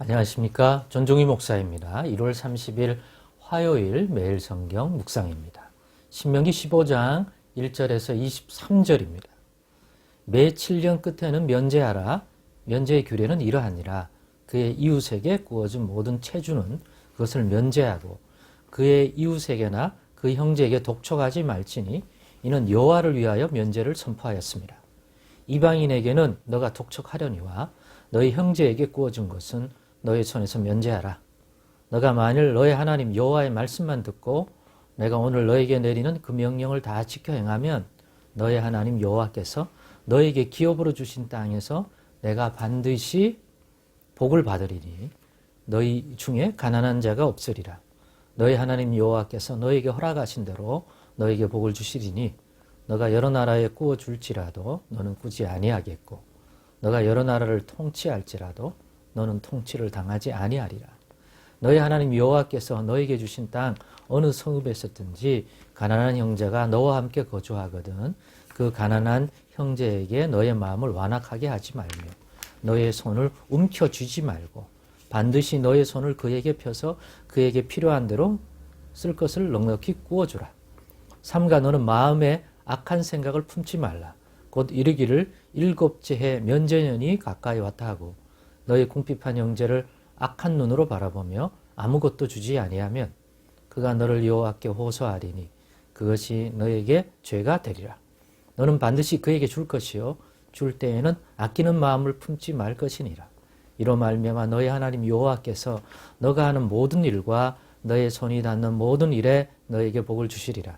안녕하십니까. 전종희 목사입니다. 1월 30일 화요일 매일 성경 묵상입니다. 신명기 15장 1절에서 23절입니다. 매 7년 끝에는 면제하라. 면제의 규례는 이러하니라. 그의 이웃에게 구워준 모든 채주는 그것을 면제하고 그의 이웃에게나 그 형제에게 독촉하지 말지니 이는 여호와를 위하여 면제를 선포하였습니다. 이방인에게는 너가 독촉하려니와 너희 형제에게 구워준 것은 너희 손에서 면제하라. 너가 만일 너희 하나님 여호와의 말씀만 듣고 내가 오늘 너에게 내리는 그 명령을 다 지켜 행하면 너희 하나님 여호와께서 너에게 기업으로 주신 땅에서 내가 반드시 복을 받으리니 너희 중에 가난한 자가 없으리라. 너희 하나님 여호와께서 너에게 허락하신 대로 너에게 복을 주시리니 너가 여러 나라에 구워 줄지라도 너는 꾸지 아니하겠고 너가 여러 나라를 통치할지라도 너는 통치를 당하지 아니하리라. 너희 하나님 여호와께서 너에게 주신 땅 어느 성읍에 있었든지 가난한 형제가 너와 함께 거주하거든 그 가난한 형제에게 너의 마음을 완악하게 하지 말며 너의 손을 움켜쥐지 말고 반드시 너의 손을 그에게 펴서 그에게 필요한 대로 쓸 것을 넉넉히 구워주라. 삼가 너는 마음에 악한 생각을 품지 말라. 곧 이르기를 일곱째 해 면제년이 가까이 왔다 하고 너의 궁핍한 형제를 악한 눈으로 바라보며 아무것도 주지 아니하면 그가 너를 여호와께 호소하리니 그것이 너에게 죄가 되리라. 너는 반드시 그에게 줄 것이요 줄 때에는 아끼는 마음을 품지 말 것이니라. 이로 말미암아 너희 하나님 여호와께서 너가 하는 모든 일과 너의 손이 닿는 모든 일에 너에게 복을 주시리라.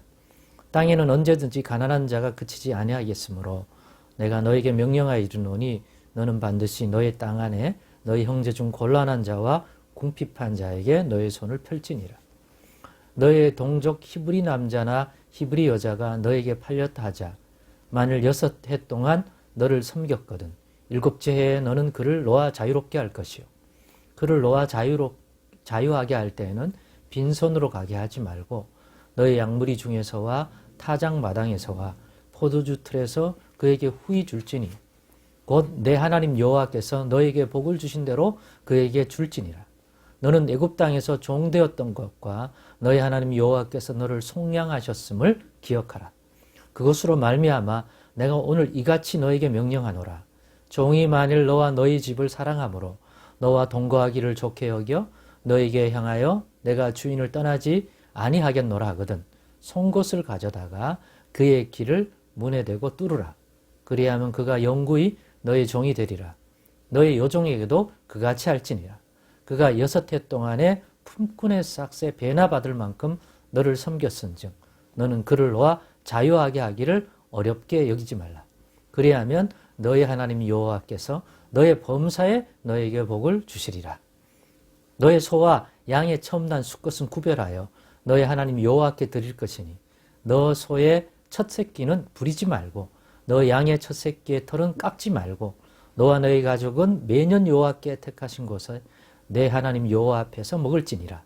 땅에는 언제든지 가난한 자가 그치지 아니하겠으므로 내가 너에게 명령하여 이르노니 너는 반드시 너의 땅 안에 너희 형제 중 곤란한 자와 궁핍한 자에게 너의 손을 펼지니라. 너의 동족 히브리 남자나 히브리 여자가 너에게 팔렸다 하자. 만일 6해 동안 너를 섬겼거든. 7째 해에 너는 그를 놓아 자유롭게 할 것이요. 그를 놓아 자유하게 할 때에는 빈손으로 가게 하지 말고 너의 양무리 중에서와 타작 마당에서와 포도주 틀에서 그에게 후히 줄지니 곧 내 하나님 여호와께서 너에게 복을 주신 대로 그에게 줄지니라. 너는 애굽 땅에서 종되었던 것과 너희 하나님 여호와께서 너를 속량하셨음을 기억하라. 그것으로 말미암아 내가 오늘 이같이 너에게 명령하노라. 종이 만일 너와 너희 집을 사랑하므로 너와 동거하기를 좋게 여겨 너에게 향하여 내가 주인을 떠나지 아니하겠노라 하거든 송곳을 가져다가 그의 길을 문에 대고 뚫으라. 그리하면 그가 영구히 너의 종이 되리라. 너의 여종에게도 그같이 할지니라. 그가 6해 동안에 품꾼의 싹새 배나 받을 만큼 너를 섬겼은즉 너는 그를 놓아 자유하게 하기를 어렵게 여기지 말라. 그리하면 너의 하나님 여호와께서 너의 범사에 너에게 복을 주시리라. 너의 소와 양의 처음 난 수컷은 구별하여 너의 하나님 여호와께 드릴 것이니 너 소의 첫 새끼는 부리지 말고 너 양의 첫 새끼의 털은 깎지 말고 너와 너희 가족은 매년 여호와께 택하신 곳에 내 하나님 여호와 앞에서 먹을지니라.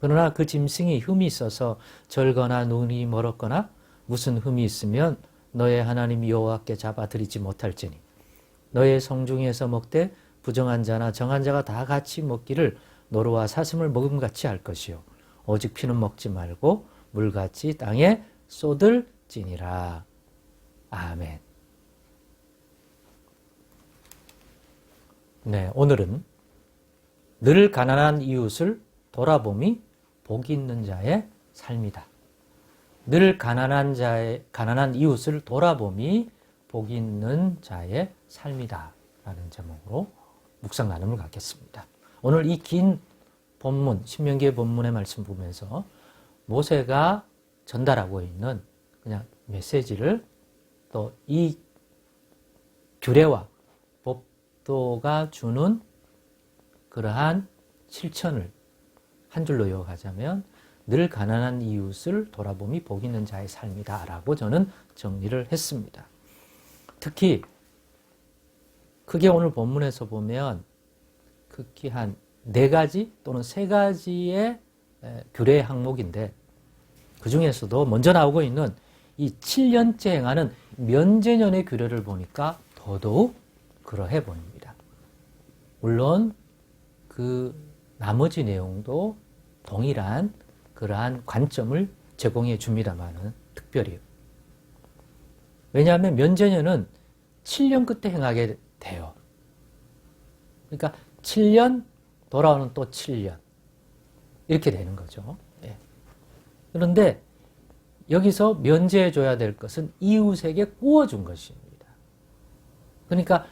그러나 그 짐승이 흠이 있어서 절거나 눈이 멀었거나 무슨 흠이 있으면 너의 하나님 여호와께 잡아 드리지 못할지니 너의 성중에서 먹되 부정한 자나 정한 자가 다 같이 먹기를 노루와 사슴을 먹음같이 할 것이요 오직 피는 먹지 말고 물같이 땅에 쏟을지니라. 아멘. 네, 오늘은 늘 가난한 이웃을 돌아봄이 복이 있는 자의 삶이다. 늘 가난한 이웃을 돌아봄이 복이 있는 자의 삶이다. 라는 제목으로 묵상 나눔을 갖겠습니다. 오늘 이 긴 본문, 신명기의 본문의 말씀 보면서 모세가 전달하고 있는 그냥 메시지를 또 이 규례와 법도가 주는 그러한 실천을 한 줄로 이어가자면 늘 가난한 이웃을 돌아봄이 복 있는 자의 삶이다 라고 저는 정리를 했습니다. 특히 크게 오늘 본문에서 보면 극히 한 4가지 또는 3가지의 규례 항목인데 그 중에서도 먼저 나오고 있는 이 7년째 행하는 면제년의 규례를 보니까 더더욱 그러해 보입니다. 물론 그 나머지 내용도 동일한 그러한 관점을 제공해 줍니다만은 특별히요. 왜냐하면 면제년은 7년 끝에 행하게 돼요. 그러니까 7년 돌아오는 또 7년 이렇게 되는 거죠. 예. 그런데 여기서 면제해 줘야 될 것은 이웃에게 구워준 것입니다. 그러니까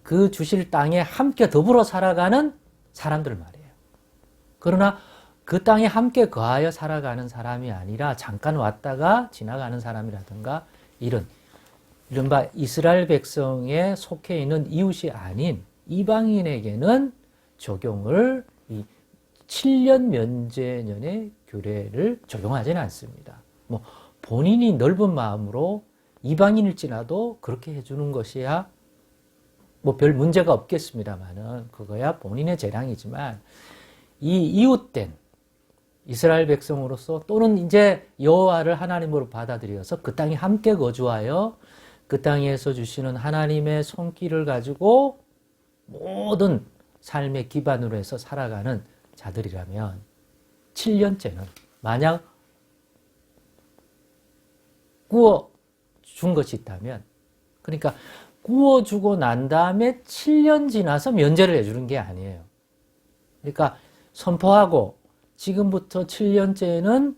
그 주실 땅에 함께 더불어 살아가는 사람들 말이에요. 그러나 그 땅에 함께 거하여 살아가는 사람이 아니라 잠깐 왔다가 지나가는 사람이라든가 이른바 이스라엘 백성에 속해 있는 이웃이 아닌 이방인에게는 적용을 이 7년 면제년의 규례를 적용하지는 않습니다. 뭐 본인이 넓은 마음으로 이방인일지라도 그렇게 해주는 것이야 뭐 별 문제가 없겠습니다만은 그거야 본인의 재량이지만 이 이웃된 이스라엘 백성으로서 또는 이제 여호와를 하나님으로 받아들여서 그 땅에 함께 거주하여 그 땅에서 주시는 하나님의 손길을 가지고 모든 삶의 기반으로 해서 살아가는 자들이라면 7년째는 만약 구워준 것이 있다면 그러니까 구워주고 난 다음에 7년 지나서 면제를 해주는 게 아니에요. 그러니까 선포하고 지금부터 7년째는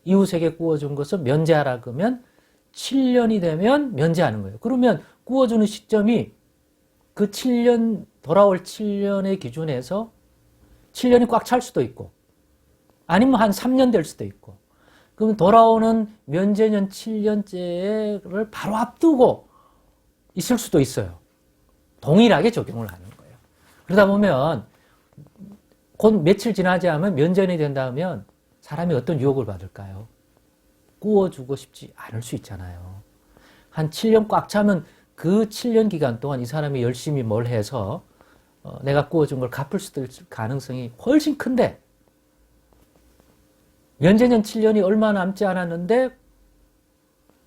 이웃에게 구워준 것을 면제하라 그러면 7년이 되면 면제하는 거예요. 그러면 구워주는 시점이 그 7년, 돌아올 7년의 기준에서 7년이 꽉 찰 수도 있고 아니면 한 3년 될 수도 있고 그럼 돌아오는 면제년 7년째를 바로 앞두고 있을 수도 있어요. 동일하게 적용을 하는 거예요. 그러다 보면 곧 며칠 지나지 않으면 면전이 된다면 사람이 어떤 유혹을 받을까요? 구워주고 싶지 않을 수 있잖아요. 한 7년 꽉 차면 그 7년 기간 동안 이 사람이 열심히 뭘 해서 내가 구워준 걸 갚을 수도 있을 가능성이 훨씬 큰데 면제년 7년이 얼마 남지 않았는데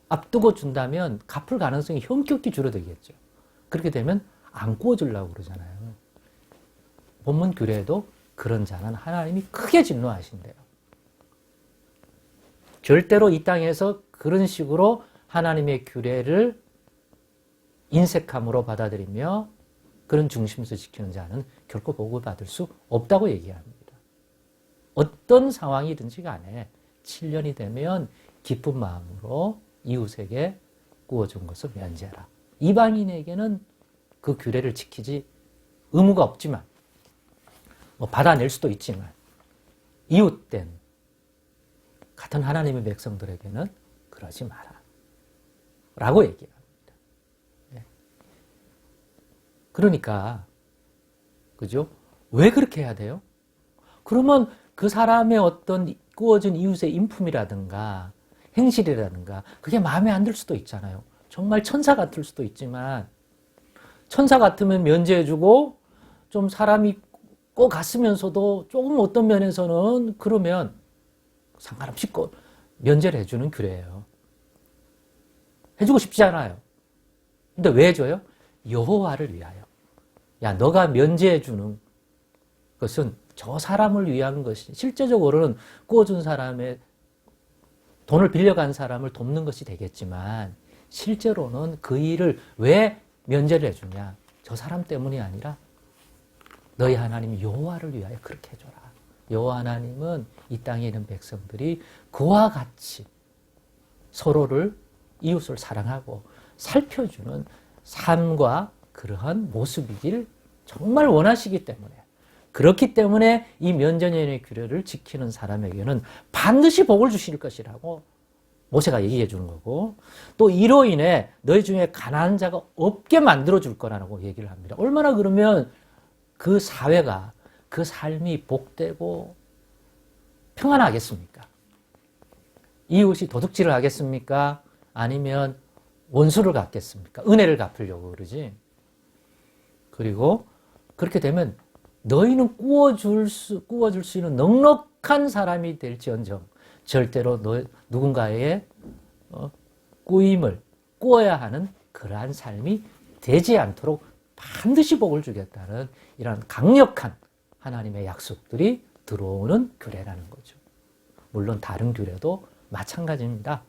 앞두고 준다면 갚을 가능성이 현격히 줄어들겠죠. 그렇게 되면 안 구워주려고 그러잖아요. 본문 규례에도 그런 자는 하나님이 크게 진노하신대요. 절대로 이 땅에서 그런 식으로 하나님의 규례를 인색함으로 받아들이며 그런 중심에서 지키는 자는 결코 복을 받을 수 없다고 얘기합니다. 어떤 상황이든지 간에 7년이 되면 기쁜 마음으로 이웃에게 구워준 것을 면제하라. 이방인에게는 그 규례를 지키지 의무가 없지만 뭐 받아낼 수도 있지만 이웃된 같은 하나님의 백성들에게는 그러지 마라 라고 얘기합니다. 네. 그러니까 그죠? 왜 그렇게 해야 돼요? 그러면 그 사람의 어떤 구워진 이웃의 인품이라든가 행실이라든가 그게 마음에 안 들 수도 있잖아요. 정말 천사 같을 수도 있지만 천사 같으면 면제해주고 좀 사람이 꼭 갔으면서도 조금 어떤 면에서는 그러면 상관없이 꼭 면제를 해주는 규례예요. 해주고 싶지 않아요. 근데 왜 해줘요? 여호와를 위하여. 야, 너가 면제해주는 것은 저 사람을 위한 것이 실제적으로는 구워준 사람의 돈을 빌려간 사람을 돕는 것이 되겠지만 실제로는 그 일을 왜 면제를 해주냐? 저 사람 때문이 아니라 너희 하나님 여호와를 위하여 그렇게 해줘라. 여호와 하나님은 이 땅에 있는 백성들이 그와 같이 서로를 이웃을 사랑하고 살펴주는 삶과 그러한 모습이길 정말 원하시기 때문에 그렇기 때문에 이 면제년의 규례를 지키는 사람에게는 반드시 복을 주실 것이라고 모세가 얘기해 주는 거고 또 이로 인해 너희 중에 가난한 자가 없게 만들어 줄 거라고 얘기를 합니다. 얼마나 그러면 그 사회가 그 삶이 복되고 평안하겠습니까? 이웃이 도둑질을 하겠습니까? 아니면 원수를 갚겠습니까? 은혜를 갚으려고 그러지. 그리고 그렇게 되면 너희는 구워줄 수 있는 넉넉한 사람이 될지언정 절대로 누군가의 구워야 하는 그러한 삶이 되지 않도록 반드시 복을 주겠다는 이런 강력한 하나님의 약속들이 들어오는 규례라는 거죠. 물론 다른 규례도 마찬가지입니다.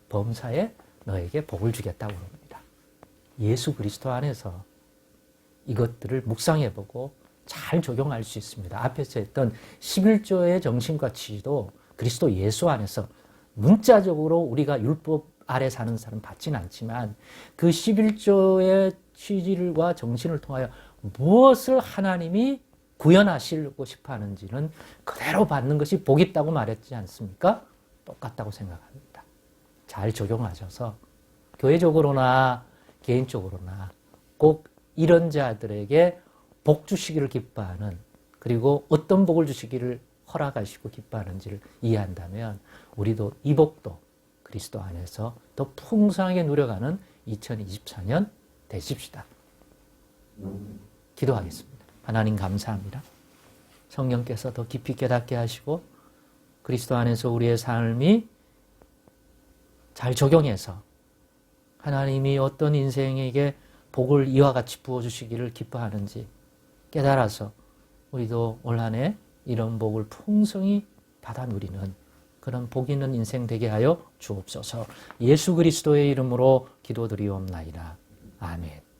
범사에 너에게 복을 주겠다고 합니다. 예수 그리스도 안에서 이것들을 묵상해보고 잘 적용할 수 있습니다. 앞에서 했던 11조의 정신과 취지도 그리스도 예수 안에서 문자적으로 우리가 율법 아래 사는 사람 받지는 않지만 그 11조의 취지와 정신을 통하여 무엇을 하나님이 구현하시고 싶어 하는지는 그대로 받는 것이 복 있다고 말했지 않습니까? 똑같다고 생각합니다. 잘 적용하셔서 교회적으로나 개인적으로나 꼭 이런 자들에게 복 주시기를 기뻐하는, 그리고 어떤 복을 주시기를 허락하시고 기뻐하는지를 이해한다면 우리도 이 복도 그리스도 안에서 더 풍성하게 누려가는 2024년 되십시다. 기도하겠습니다. 하나님 감사합니다. 성령께서 더 깊이 깨닫게 하시고 그리스도 안에서 우리의 삶이 잘 적용해서 하나님이 어떤 인생에게 복을 이와 같이 부어주시기를 기뻐하는지 깨달아서 우리도 올 한 해 이런 복을 풍성히 받아 누리는 그런 복 있는 인생 되게 하여 주옵소서. 예수 그리스도의 이름으로 기도드리옵나이다. 아멘.